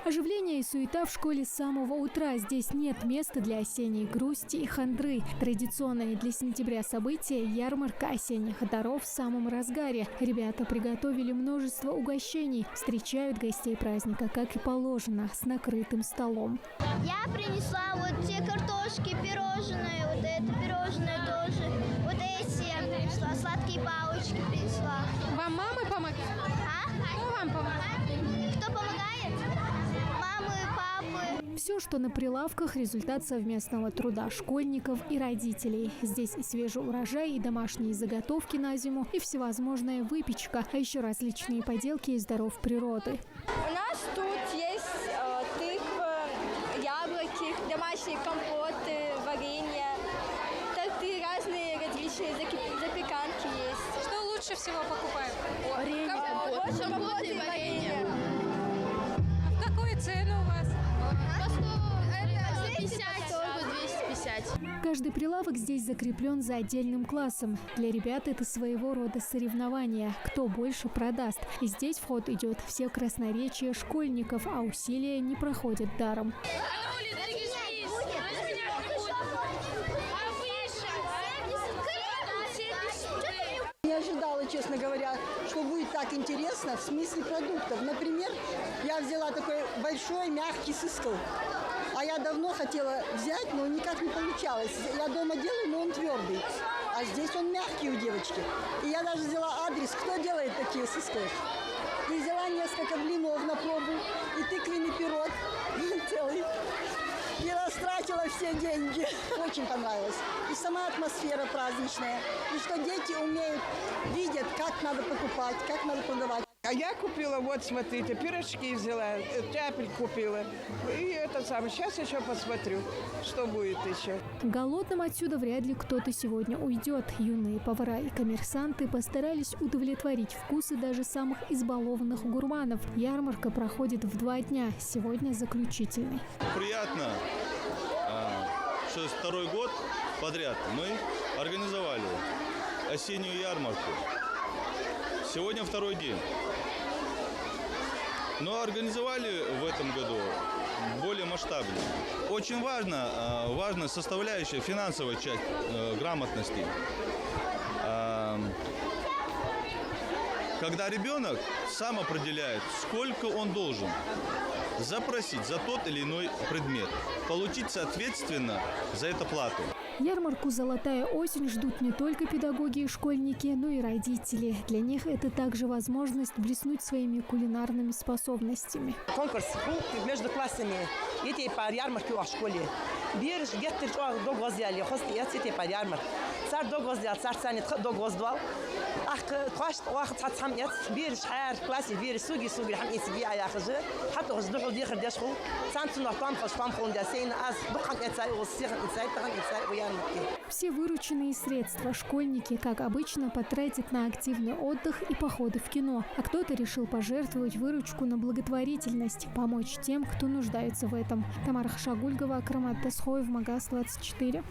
Оживление и суета в школе с самого утра. Здесь нет места для осенней грусти и хандры. Традиционное для сентября событие – ярмарка осенних даров в самом разгаре. Ребята приготовили множество угощений. Встречают гостей праздника, как и положено, с накрытым столом. Я принесла вот те картошки, пирожные, вот это пирожное тоже. Вот эти я принесла, сладкие палочки принесла. Вам мамы помогают? А? Кто вам помогает? Кто помогает? Мамы, папы. Все, что на прилавках – результат совместного труда школьников и родителей. Здесь и свежий урожай, и домашние заготовки на зиму, и всевозможная выпечка, а еще различные поделки из даров природы. У нас тут есть тыква, яблоки, домашние компоты, варенье, торты, разные различные запеканки есть. Что лучше всего покупают? Варенье, компоты и варенье. А в какую цену у вас? 250. Каждый прилавок здесь закреплен за отдельным классом. Для ребят это своего рода соревнование. Кто больше продаст. И здесь в ход идет все красноречие школьников, а усилия не проходят даром. Не ожидала, честно говоря, что будет так интересно в смысле продуктов. Например, я взяла такой большой мягкий сыскал. А я давно хотела взять, но никак не получалось. Я дома делаю, но он твердый. А здесь он мягкий у девочки. И я даже взяла адрес, кто делает такие сыскалы. И взяла несколько блинов на пробу, и тыквенный пирог целый. И растратила все деньги. Очень понравилось. И сама атмосфера праздничная. И что дети умеют, видят, как надо покупать, как надо продавать. А я купила, вот смотрите, пирожки взяла, тряпель купила. И это самое. Сейчас еще посмотрю, что будет еще. Голодным отсюда вряд ли кто-то сегодня уйдет. Юные повара и коммерсанты постарались удовлетворить вкусы даже самых избалованных гурманов. Ярмарка проходит в 2 дня. Сегодня заключительный. Приятно, что второй год подряд мы организовали осеннюю ярмарку. Сегодня второй день. Но организовали в этом году более масштабно. Очень важна составляющая финансовая часть грамотности. Когда ребенок сам определяет, сколько он должен запросить за тот или иной предмет, получить соответственно за это плату. Ярмарку «Золотая осень» ждут не только педагоги и школьники, но и родители. Для них это также возможность блеснуть своими кулинарными способностями. Конкурс между классами. Дети по ярмарке в школе. Бир геттер до гвоздяли, хости эти по ярмарке. Цар до гвоздял, цар цанит до гвоздвал. Ах, твашт واحد حط حميت بير شحار كلاسي بير سوقي حمي سبي على خزه حتى غزدو ديخر داشخو سانتو نطام خش طام خون داسين از بخم اتساي وسيخ اتساي تغن اتساي ويارمكي. Все вырученные средства школьники, как обычно, потратят на активный отдых и походы в кино. А кто-то решил пожертвовать выручку на благотворительность, помочь тем, кто нуждается в этом. Тамара Хашагульгова, Акрамат Тасхоев, Магас 24.